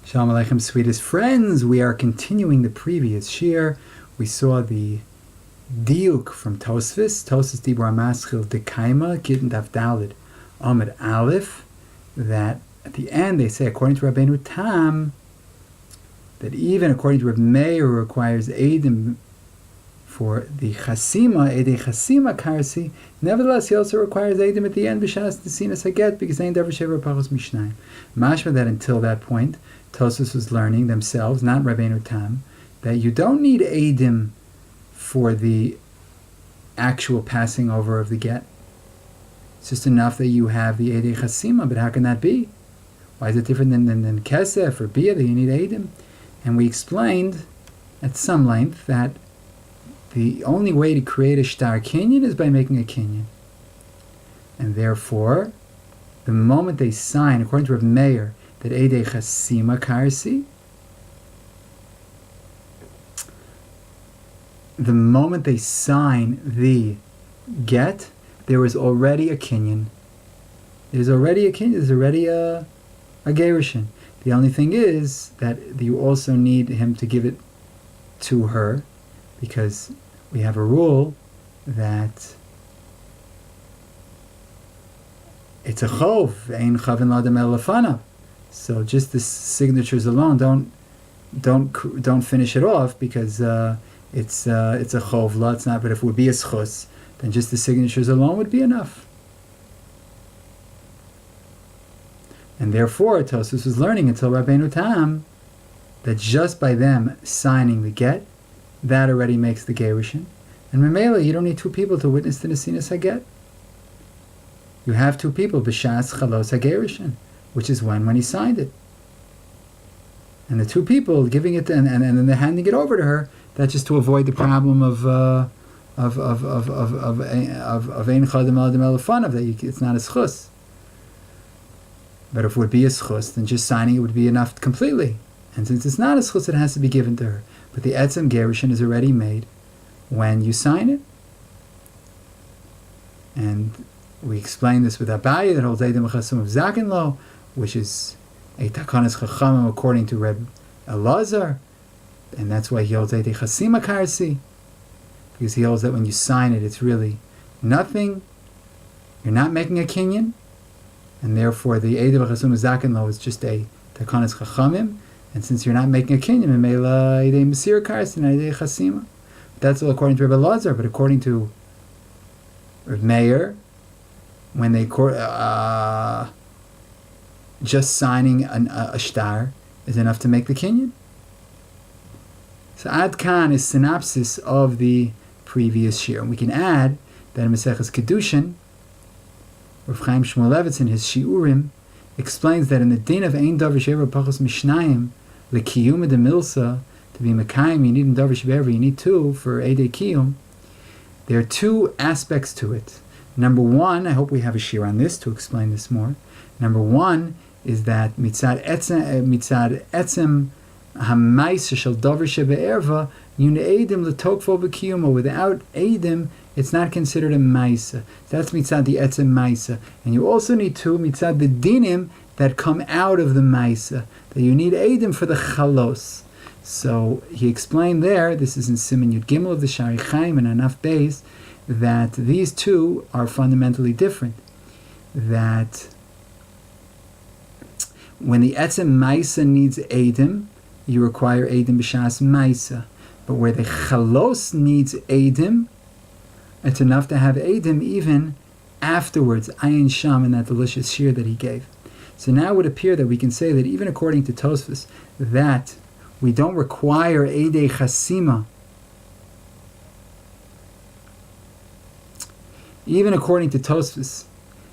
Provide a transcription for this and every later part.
Shalom Aleichem, sweetest friends. We are continuing the previous shir. We saw the diuk from Tosfos Dibur Maschil Dekaima Gittin Daf Dalid Amid Aleph, that at the end they say, according to Rabbeinu Tam, that even according to Rebbe Meir, who requires Eidim for the Chasima, Eidei Chasima Karsi, nevertheless he also requires Eidim at the end, B'shas Nesinas Haget, because Ein Davar Shever Pachos Mishnayim. Mashma that until that point, Tosfos was learning themselves, not Rabbeinu Tam, that you don't need Eidim for the actual passing over of the get. It's just enough that you have the Eidei Chasima, but how can that be? Why is it different than Kesef or Bia that you need Eidim? And we explained at some length that the only way to create a shtar kinyan is by making a kinyan. And therefore, the moment they sign, according to Rebbe Meir, that Eidei Chasima Karsi, the moment they sign the get, there is already a kinyan. There's already a kinyan, there's already a gerushin. The only thing is that you also need him to give it to her, because we have a rule that it's a chov, ein chavin l'adam el lefanav. So just the signatures alone don't finish it off, because it's a chov la. It's not. But if it would be a schus, then just the signatures alone would be enough. And therefore, Tosfos was learning until Rabbeinu Tam that just by them signing the get, that already makes the gerushin. And Memela, you don't need two people to witness the Nesinas Haget. You have two people, b'shas chalos hagerushin, which is when he signed it. And the two people giving it and then they're handing it over to her. That's just to avoid the problem of ein chadam adam elefanav, that it's not a schus. But if it would be a schus, then just signing it would be enough completely. And since it's not a schus, it has to be given to her. But the etzem gerushin is already made when you sign it. And we explained this with Abaye, that holds Eidim Chasum of Zaken Lo, which is a Takanas Chachamim according to Rebbe Elazar, and that's why he holds Eidei Chasima Karsi, because he holds that when you sign it, it's really nothing. You're not making a kinyan, and therefore the Eidim Chasum of Zaken Lo is just a Takanas Chachamim, and since you're not making a kinyan, Memela Eidei Mesir Karsi and Eidei Chasima. That's all according to Rebbe Elazar, but according to Rebbe Meir, when they just signing a shtar is enough to make the kinyan. So Ad Kan is synopsis of the previous shir. And we can add that in Maseches Kedushin, Rav Chaim Shmulevitz in his Shiurim explains that in the din of Ein Davar Shever Pachos Mishnayim, the Kiyum de Milsa, to be Mekayim, you need in Davar Shever, you need two for Eidei Kiyum. There are two aspects to it. Number one, I hope we have a shir on this to explain this more. Number one is that mitzad etzem hamaisa shel davar shebe'erva yun eidim letokfo b'kiyumo. Without eidim, it's not considered a maisa. That's mitzad the etzem maisa. And you also need two mitzad the dinim that come out of the maisa. That you need eidim for the chalos. So he explained there, this is in Siman Yud Gimel of the Shari Chaim and Anaf Beis, that these two are fundamentally different. That when the etzem maisa needs eidim, you require eidim b'shas maisa. But where the chalos needs eidim, it's enough to have eidim even afterwards. Ayin Sham, in that delicious shir that he gave. So now it would appear that we can say that even according to Tosfos, that we don't require Eidei Chasima. Even according to Tosfos,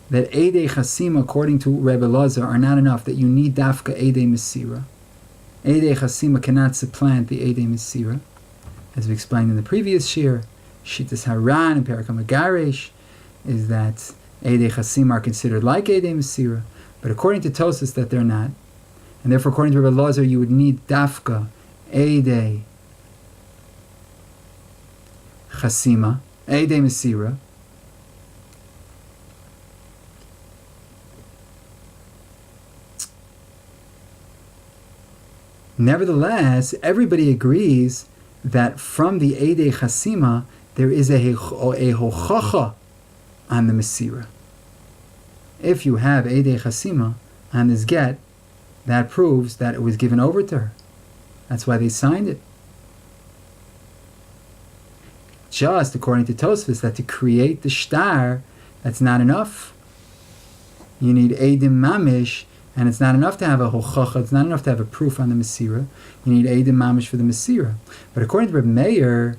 that Eidei Chasima, according to Rebbe Elazar, are not enough, that you need Dafka Eidei Mesira. Eidei Chasima cannot supplant the Eidei Mesira. As we explained in the previous shir, Shittas Haran and Parakam Agaresh, is that Eidei Chasima are considered like Eidei Mesira, but according to Tosfos that they're not. And therefore, according to Rebbe Elazar, you would need Dafka Eidei Chasima, Eidei Mesira. Nevertheless, everybody agrees that from the Eidei Chasima, there is a hochacha on the Mesira. If you have Eidei Chasima on this get, that proves that it was given over to her. That's why they signed it. Just according to Tosfos, that to create the shtar, that's not enough. You need Eidim Mamish, and it's not enough to have a hochacha, it's not enough to have a proof on the Mesira. You need Eidim Mamish for the Mesira. But according to Rebbe Meir,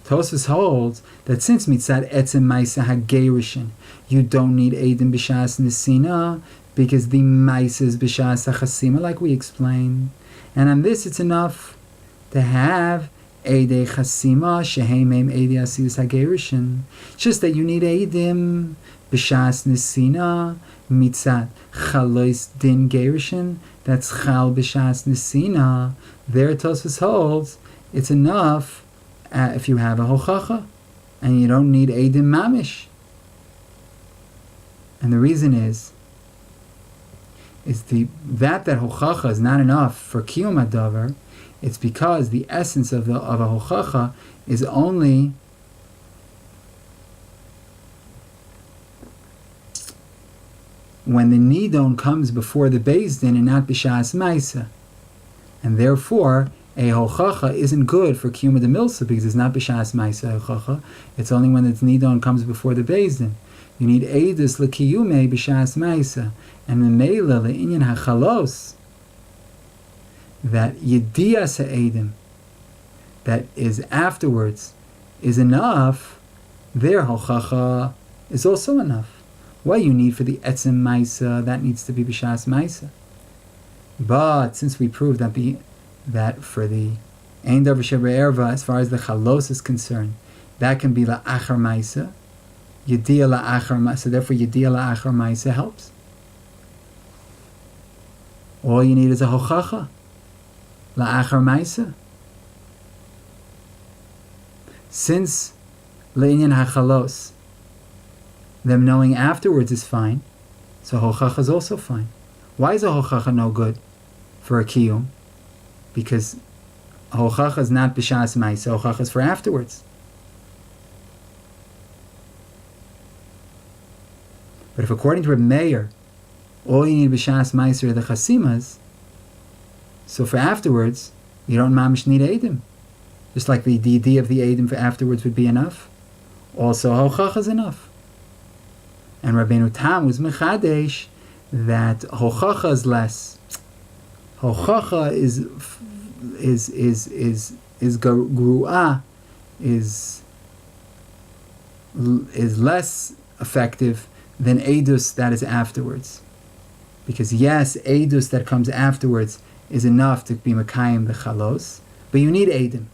Tosfos holds that since mitzad etzem ma'isa hagerishin, you don't need Eidim b'shas nesina, because the ma'isa is b'shas hachasima, like we explained. And on this it's enough to have Eidei Chasima, Sheheimim Eidei Asiyus HaGerishin. Just that you need Eidim B'shas Nesina, Mitzat Chalois Din Gerishin, that's Chal B'shas Nesina. There Tosfos holds, it's enough if you have a Hochacha, and you don't need Eidim Mamish. And the reason is that Hochacha is not enough for Kiyum Adavar. It's because the essence of a hochacha is only when the nidon comes before the beis din and not b'shas ma'isa, and therefore a hochacha isn't good for kiyum de milsa because it's not b'shas ma'isa hochacha. It's only when its nidon comes before the beis din. You need eidus lekiyume b'shas ma'isa, and memela le'inyan hachalos, that Yediyah Sa'edim, that is afterwards, is enough. Their hochacha is also enough. What you need for the etzem ma'isa, that needs to be b'shas ma'isa. But since we proved that for the ein davar shebe'erva, as far as the chalos is concerned, that can be la'achar ma'isa, Yediyah la'achar ma'isa. Therefore, Yediyah la'achar ma'isa helps. All you need is a hochacha. La'achar ma'isa. Since le'inyan hachalos, them knowing afterwards is fine, so hochacha is also fine. Why is a hochacha no good for a kiyum? Because hochacha is not b'shas ma'isa, hochacha is for afterwards. But if according to Rebbe Meir, all you need b'shas ma'isa are the chasimas, so for afterwards, you don't mamish need Eidim. Just like the DD of the Eidim for afterwards would be enough. Also, hochacha is enough. And Rabbeinu Tam was mechadesh that hochacha is less. Hochacha is gru'ah, is less effective than Eidus that is afterwards. Because yes, Eidus that comes afterwards is enough to be Mekayim the Chalos, but you need Eidim.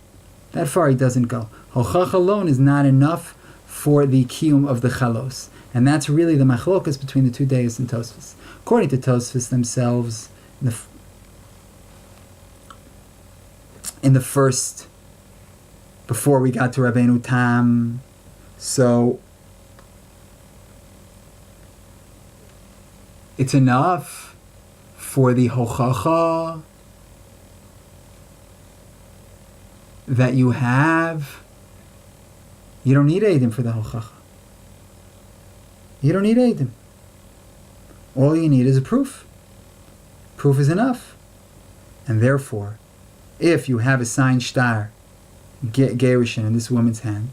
That far he doesn't go. Hochacha alone is not enough for the Kiyum of the Chalos. And that's really the machlokas between the two Deis and Tosfos. According to Tosfos themselves, in the first, before we got to Rabbeinu Tam, so it's enough for the hochacha that you have. You don't need Eidim for the hochacha. You don't need Eidim. All you need is a proof. Proof is enough. And therefore, if you have a signed shtar, gerushin, in this woman's hand,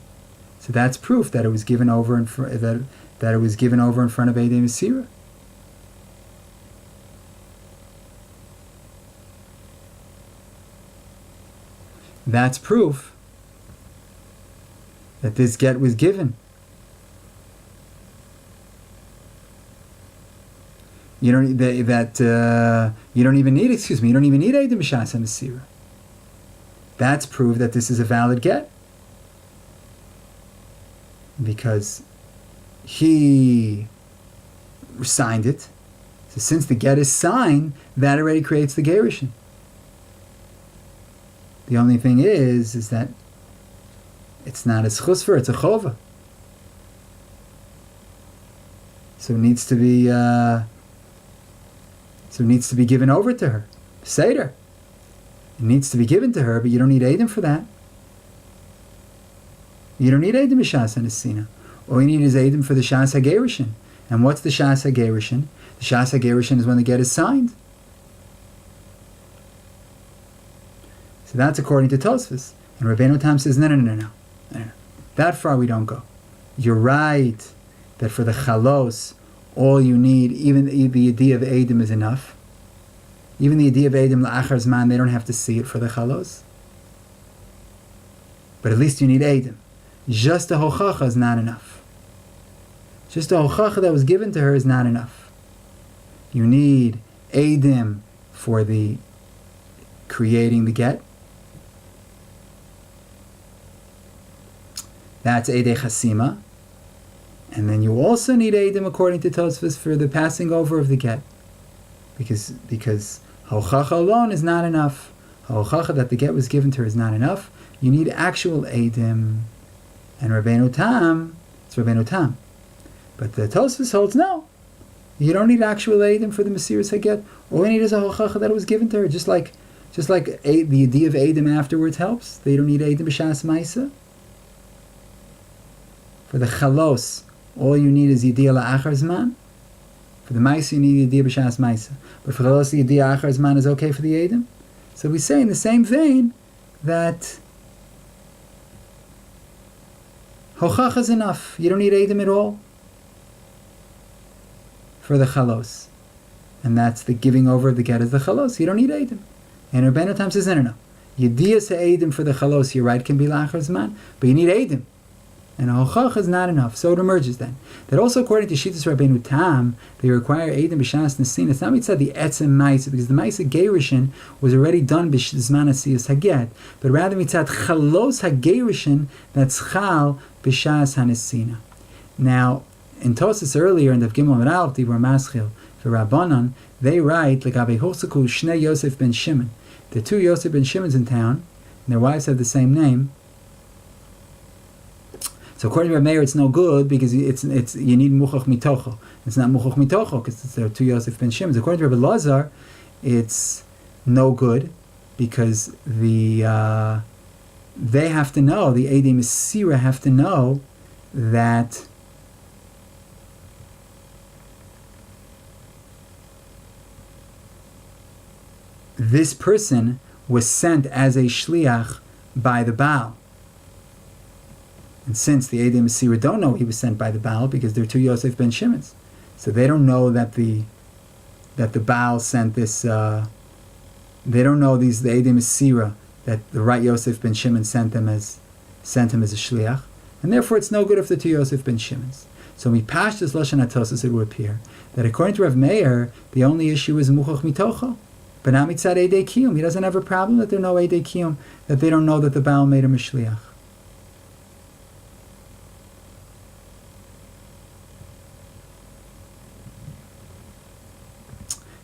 so that's proof that it was given over in that it was given over in front of Eidei Mesira. That's proof that this get was given. You don't even need Eidim B'shas HaMesira. That's proof that this is a valid get, because he signed it. So since the get is signed, that already creates the gerushin. The only thing is that it's not a schusfer, it's a chova. So it needs to be So it needs to be given over to her. Seder. It needs to be given to her, but you don't need Eidem for that. You don't need Eidem b'Shas HaNesina. All you need is Eidem for the Shas HaGerishin. And what's the Shas HaGerishin? The Shas HaGerishin is when the get is signed. So that's according to Tosfos. And Rabbeinu Tam says, no. That far we don't go. You're right that for the Chalos, all you need, even the idea of Eidim is enough. Even the idea of Eidim La'achar Zman, they don't have to see it for the Chalos. But at least you need Eidim. Just a Hochacha is not enough. Just a Hochacha that was given to her is not enough. You need Eidim for the creating the get. That's Eidei Chasima. And then you also need Eidim, according to Tosfos, for the passing over of the get. Because Hochacha alone is not enough. Hochacha that the get was given to her is not enough. You need actual Eidim. And Rabbeinu Tam, it's Rabbeinu Tam. But the Tosfos holds no. You don't need actual Eidim for the Mesiras HaGet. All you need is a Hochacha that it was given to her. Just like the idea of Eidim afterwards helps. They don't need Eidim b'Shas Maisa. For the Chalos, all you need is Yediyah La'achar Zman. For the Maisa, you need Yediyah b'Shas Maisa. But for the Chalos, Yediyah Achar Zman is okay for the Eidim. So we say in the same vein that Hochacha is enough. You don't need Eidim at all for the Chalos. And that's the giving over of the get as the Chalos. You don't need Eidim. And Rabbeinu Tam says, no. Yediyah Eidim for the Chalos, you're right, can be La'achar Zman. But you need Eidim. And a Hochacha is not enough. So it emerges then that also according to Shittas Rabbeinu Tam, they require Eidim b'Shas Nesin. It's not mitzad the Etzem Maisa, because the Maisa Gerishin was already done b'Zman Asiyas Haget, but rather mitzad Chalos HaGerishin, that's Chal b'Shas HaNesina. Now, in Tosas earlier in the Gimel and Aleph, Dibur Maschil for Rabbanan, they write L'Gabei Hosaku Shnei Yosef ben Shimon. The two Yosef ben Shimons in town, and their wives have the same name. So according to Meir, it's no good because it's you need muchach mitocho. It's not muchach mitocho because there are two Yosef ben Shimons. According to Rebbe Lazar, it's no good because they have to know, the Eidei Mesira have to know that this person was sent as a shliach by the Baal. And since the Eidei Mesira don't know he was sent by the Baal because they're two Yosef ben Shimons, so they don't know that the Baal sent this. They don't know the Eidei Mesira that the right Yosef ben Shimon sent him as a shliach, and therefore it's no good if the two Yosef ben Shimons. So mipashtas lashon hatosos, it would appear that according to Rav Meir, the only issue is muchach mitocho, but not mitzad Eidei Kiyum. He doesn't have a problem that there are no Eidei Kiyum, that they don't know that the Baal made him a shliach.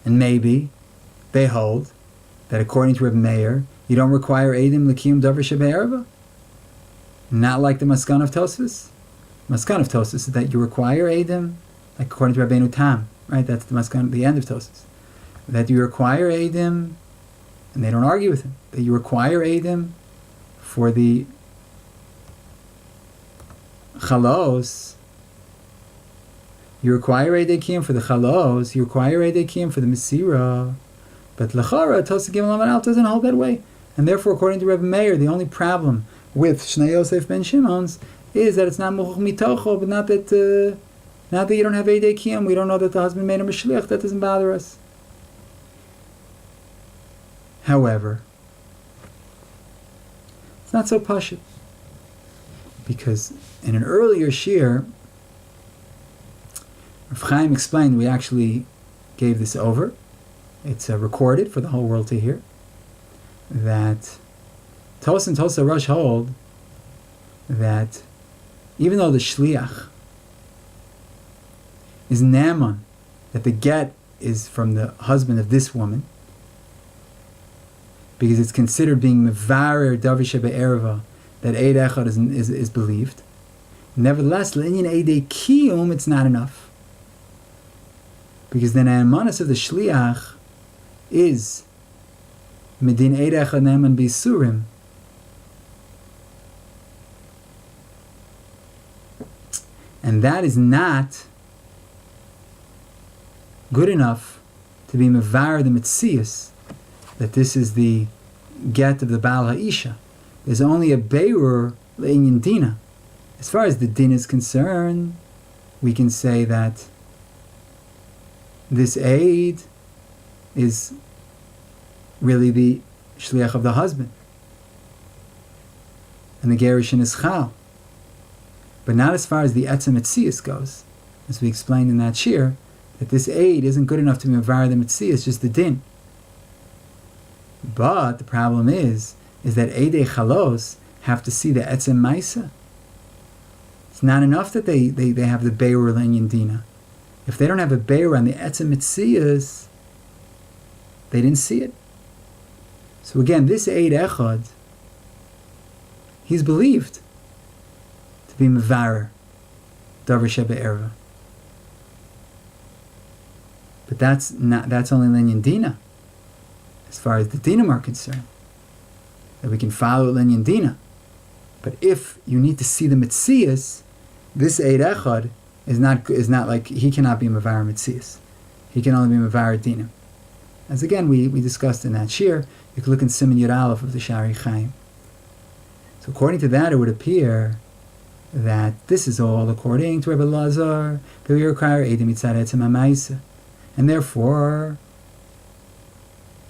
And maybe they hold that according to Rebbe Meir, you don't require Eidim L'Kiyum Davar Shebe'erva. Not like the Maskan of Tosfos. Maskan of Tosfos is that you require Eidim, like according to Rabbeinu Tam, right? That's the Maskan, the end of Tosfos. That you require Eidim, and they don't argue with him, that you require Eidim for the Chalos. You require Eidei Kiyum for the Chalos, you require Eidei Kiyum for the Mesira. But L'chara, Tosei Gimel Amud Aleph doesn't hold that way. And therefore, according to Rebbe Meir, the only problem with Shnei Yosef ben Shimon's is that it's not Muchach Mitocho, but not that you don't have Eidei Kiyum, we don't know that the husband made him a shliach, that doesn't bother us. However, it's not so pashut. Because in an earlier shir, Rav Chaim explained, we actually gave this over. It's recorded for the whole world to hear. That Tos and Tosa Rosh hold that even though the shliach is naman, that the get is from the husband of this woman, because it's considered being mevarer davar shebe'erva, that Eid Echad is believed. Nevertheless, l'inyan Eidei Kiyum, it's not enough. Because the na'amanas of the shliach is Medin Eidei Echad Ne'eman B'Yisurim, and that is not good enough to be mevar the mitzias, that this is the get of the Baal Ha'isha. There's only a beirur le'inyan dina. As far as the din is concerned, we can say that this aid is really the shliach of the husband, and the gerushin is chal. But not as far as the etzem mitzias goes, as we explained in that shir, that this aid isn't good enough to be mevar the mitzias, just the din. But the problem is that Eidei Chalos have to see the etzem maisa. It's not enough that they have the beirur l'inyan dina. If they don't have a beirur on the etzem mitzias, they didn't see it. So again, this Eid Echad, he's believed to be mevarer davar shebe'erva. But that's only l'inyan dina, as far as the dinim are concerned, that we can follow l'inyan dina. But if you need to see the mitzias, this Eid Echad is not like, he cannot be mevarer mitzias. He can only be mevarer dinim. As again we discussed in that shir, you can look in Siman Yud Aleph of the Shari Chaim. So according to that, it would appear that this is all according to Rebbe Lazar, that we require Eidei mitzad etzem ha'maisa, and therefore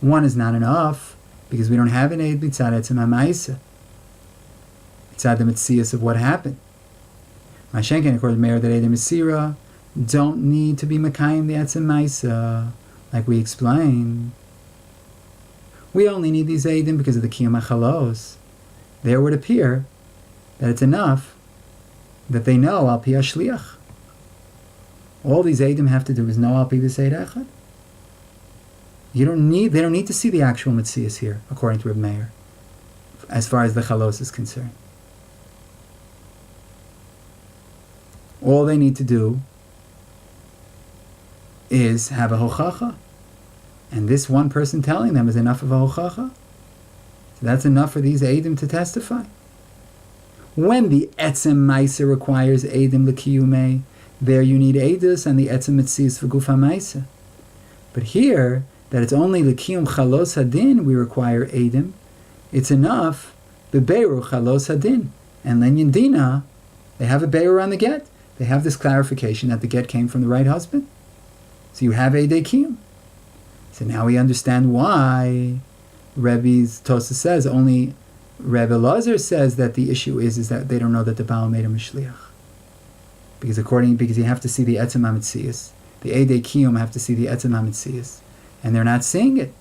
one is not enough, because we don't have an Eid mitzad etzem ha'maisa, mitzad the mitzias of what happened. Mashenken, according to Meir, that Eidei Mesira don't need to be mekayim the etzem maisa, like we explained. We only need these Eidim because of the Kiyum HaChalos. There would appear that it's enough that they know al pi hashliach. All these Eidim have to do is know al pi this Eid Echad. They don't need to see the actual Metzias here, according to Rebbe Meir, as far as the Chalos is concerned. All they need to do is have a hochacha, and this one person telling them is enough of a hochacha. So that's enough for these Eidim to testify. When the etzem maisa requires Eidim l'kiyumei, there you need Eidus and the etzem mitzias for gufa maisa. But here, that it's only l'kiyum chalos hadin we require Eidim, it's enough the beirur chalos hadin. And l'inyan dina, they have a beirur on the get. They have this clarification that the get came from the right husband. So you have Eidei Kiyum. So now we understand why Rebbe's Tosa says, only Rebbe Lazar says that the issue is that they don't know that the Baal made a Mishliach. Because you have to see the Etzem HaMetzias. The Eidei Kiyum have to see the Etzem HaMetzias. And they're not seeing it.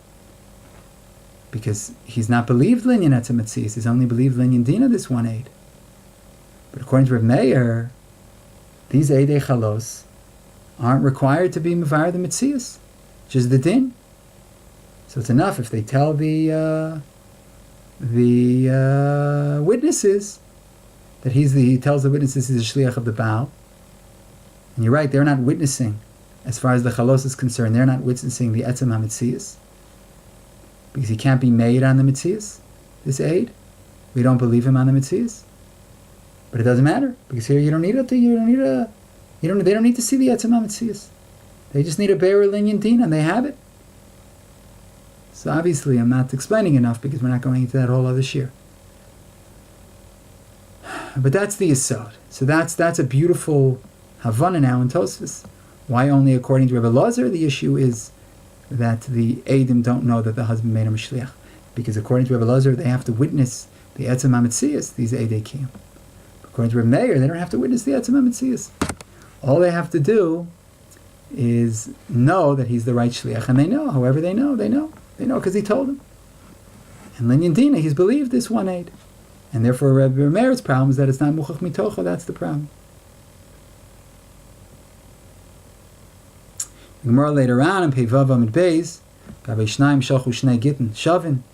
Because he's not believed Linyan Etzem HaMetzias. He's only believed Linyan Dina, this one Eid. But according to Rebbe Meir, these Eidei Chalos aren't required to be mevar the mitzias, just the din. So it's enough if they tell the witnesses that he tells the witnesses he's a shliach of the Baal. And you're right, they're not witnessing, as far as the chalos is concerned, they're not witnessing the etzem ha-mitzias, because he can't be made on the mitzias, this aid. We don't believe him on the mitzias. But it doesn't matter, because here they don't need to see the etzem ha-mitzias. They just need a beirur l'inyan din, and they have it. So obviously I'm not explaining enough, because we're not going into that whole other shir. But that's the yesod. So that's a beautiful havana now in Tosfos. Why only according to Rebbe Lazar the issue is that the Eidim don't know that the husband made a mishliach, because according to Rebbe Lazar they have to witness the etzem ha-mitzias, these Eidei Kiyum. According to Rebbe Meir, they don't have to witness the etzem ha-mitzias. All they have to do is know that he's the right shliach, and they know. However, they know because he told them. And Linyan Dina, he's believed this one aid, and therefore Rebbe Meir's problem is that it's not muchach mitocha. That's the problem. The Gemara later on in Pei Vav Amud Beis, Gavei Shnaim Shachu Shnei Gittin Shavin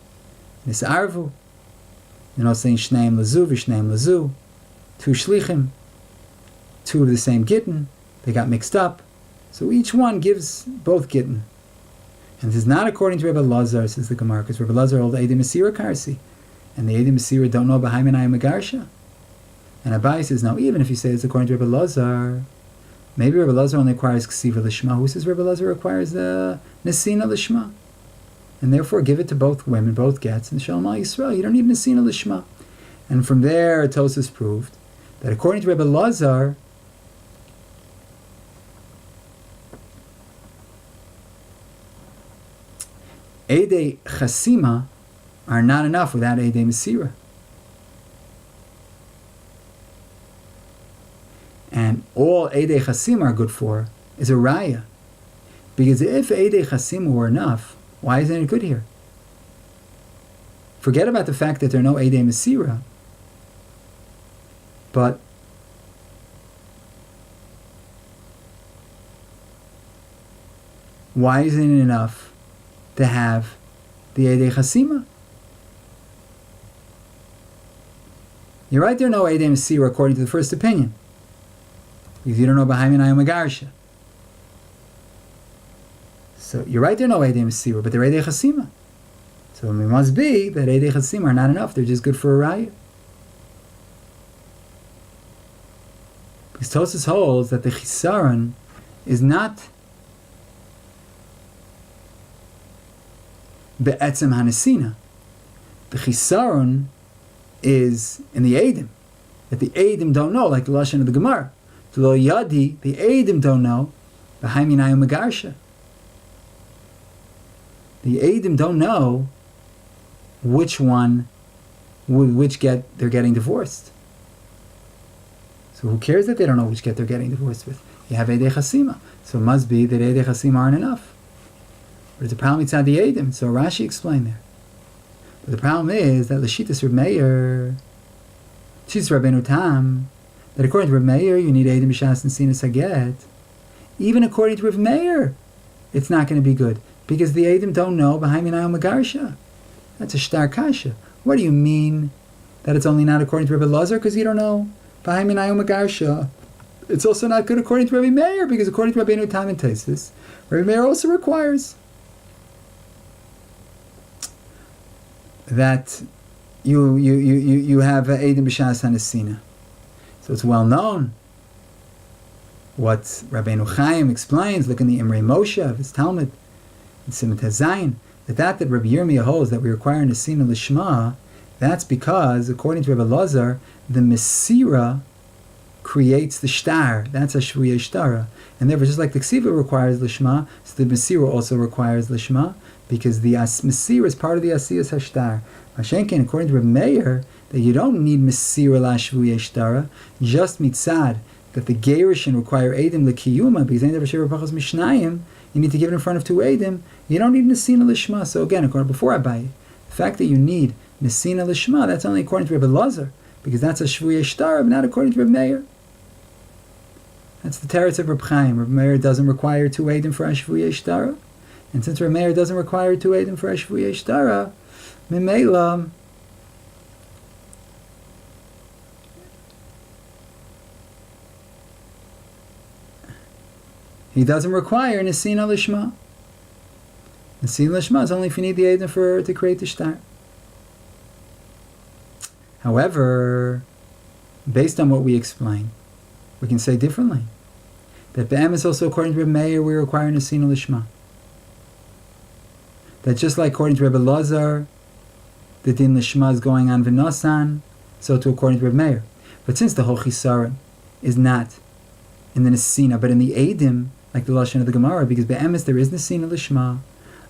Nisarvu. You're not saying Shneim Lazu v'Shneim Lazu. Two shlichim, two of the same gittin, they got mixed up. So each one gives both gittin. And this is not according to Rebbe Lazar, says the Gemara, because Rebbe Lazar old Eidei Mesira Karsi. And the Eidei Mesira don't know B'hai Minayim Magarsha. And Abai says, no, even if you say it's according to Rebbe Lazar, maybe Rebbe Lazar only requires Ksiva Lishma. Who says Rebbe Lazar requires the Nesina Lishma? And therefore give it to both women, both gets, and Shalom Al Yisrael. You don't need Nesina Lishma. And from there, Tosas proved that according to Rebbe Lazar, Eidei Chasima are not enough without Eidei Mesira. And all Eidei Chasim are good for is a raya. Because if Eidei Chasim were enough, why isn't it good here? Forget about the fact that there are no Eidei Mesira. But why isn't it enough to have the Eidei Chasima? You're right, there are no Eidei Mesira according to the first opinion. Because you don't know B'hai Minayim Magarsha. So you're right, there are no Eidei Mesira, but they're Eidei Chasima. So it must be that Eidei Chasima are not enough, they're just good for a raya. Because Tosas holds that the Chisaron is not Be'etzem HaNesina. The Chisaron is in the Eidim, that the Eidim don't know, like the Lashon of the Gemara. Lo Yadi, the Eidim don't know, B'hai Minayim Magarsha. The Eidim don't know which one, which get they're getting divorced. So who cares that they don't know which get they're getting divorced with? You have Eidei Chasima. So it must be that Eidei Chasima aren't enough. But it's a problem inside the Eidim, so Rashi explained there. But the problem is that L'shitas Reb Meir, L'shitas Rabbeinu Tam, that according to Reb Meir, you need Eidim B'shas and Sinas Haget. Even according to Reb Meir, it's not going to be good. Because the Eidim don't know B'hai Minayim Magarsha. That's a shtar kasha. What do you mean that it's only not according to Rebbe Lazar? Because you don't know B'hai Minayim Magarsha. It's also not good according to Rebbe Meir, because according to Rabbeinu Tam and Tosfos, Rebbe Meir also requires that you have Eidim B'shas HaNesina. So it's well known what Rabbeinu Chaim explains. Look in the Imrei Moshe of his Talmud in Siman Zayin, that Rabbi Yirmiyah holds that we require Nesina Lishma. That's because, according to Rebbe Lazar, the Mesira creates the shtar. That's a Shvuya Shtara. And therefore, just like the Ksiva requires Lishma, so the Mesira also requires Lishma, because the Mesira is part of the Asiyas HaShtar. Mashenkin, according to Rebbe Meir, that you don't need Mesira la Shvuya Shtara, just mitzad, that the Gerishin require Eidim Kiyum, because ain't ever Sheva Pachas Mishnayim, you need to give it in front of two Eidim, you don't need Nesina Lishma. So again, according before I buy it, the fact that you need Nesina Lishma, that's only according to Rebbe Lazar, because that's a Shvuya Shtara, but not according to Rebbe Meir. That's the teretz of Reb Chaim. Rebbe Meir doesn't require two Eidim for a Shvuya Shtara, and since Rebbe Meir doesn't require two Eidim for a Shvuya Shtara, Mimela, he doesn't require Nesina Lishma. Nesina Lishma is only if you need the Eidim to create the shtar. However, based on what we explained, we can say differently. That Be'em is also according to Rebbe Meir, we require Nesina Lishma. That just like according to Rebbe Lazar, the Din Lishma is going on V'nosan, so too according to Rebbe Meir. But since the whole Chisaron is not in the Nesina, but in the Eidim, like the Lashon of the Gemara, because Be'emes there is Nesina Lishma,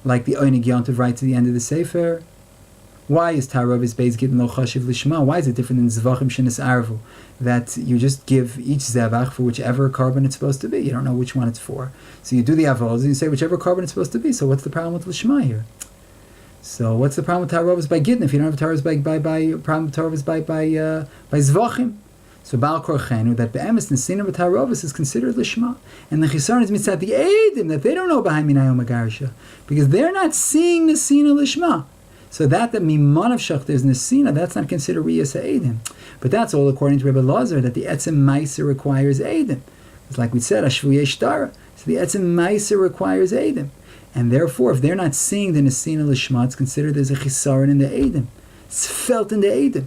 like the Oinig Yontav right to the end of the Sefer. Why is Taravis Beis Gittin Lo Chashiv Lishma? Why is it different than Zvachim Shenis Arvu? That you just give each Zevach for whichever carbon it's supposed to be. You don't know which one it's for. So you do the Avoz and you say whichever carbon it's supposed to be. So what's the problem with Lishma here? So what's the problem with Taravis by Gittin if you don't have Taravis by problem with Taravis by Zvachim? So Baal Korchenu, that Be'emes Nesina B'Taravis is considered Lishma. And the Chisaron is mitzat the Eidim, that they don't know B'hai Minayim Magarsha, because they're not seeing Nesina Lishma. So that Mimanav Shachta is Nesina, that's not considered Riyas Eidim. But that's all according to Rebbe Lazar, that the Etzem Meiser requires Eidim. It's like we said, Ashvuye Shtara. So the Etzem Meiser requires Eidim. And therefore, if they're not seeing the Nesina Lishma, it's considered as a chisaron in the Eidim. It's felt in the Eidim.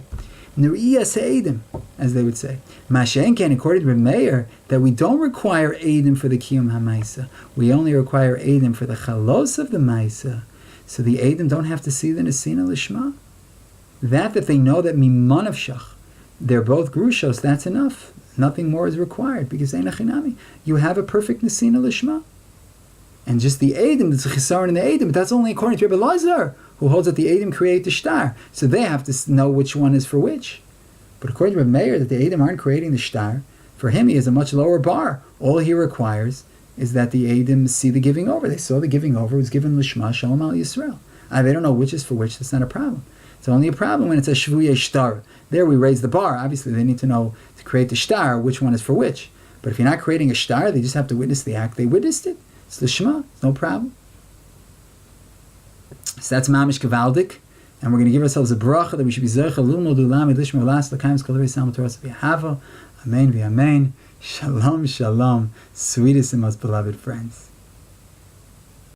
Nuriyas Eidim, as they would say. Mashenken, according to Meir, that we don't require Eidim for the Kiyum HaMaisa. We only require Eidim for the Chalos of the Maisa. So the Eidim don't have to see the Nesina Lishma. That they know that Miman of Shach, they're both Grushos, that's enough. Nothing more is required, because Einachinami, you have a perfect Nesina Lishma. And just the Eidim, the Chisaron in the Eidim, but that's only according to Rebbe Lazar, who holds that the Eidim create the Shtar. So they have to know which one is for which. But according to Rebbe Meir, that the Eidim aren't creating the Shtar, for him he has a much lower bar. All he requires is that the Eidim see the giving over. They saw the giving over was given Lishma Shalom Al Yisrael. They don't know which is for which, that's not a problem. It's only a problem when it's a Shvuye Shtar. There we raise the bar. Obviously they need to know, to create the Shtar, which one is for which. But if you're not creating a Shtar, they just have to witness the act. They witnessed it. It's Lishma, no problem. So that's Mamish Kavaldik. And we're going to give ourselves a bracha that we should be Zercha Lulmo Dulami Lishma Las Lakayim Skolari Salma Torah V'Hava. Amen v'Amen. Shalom, shalom, sweetest and most beloved friends.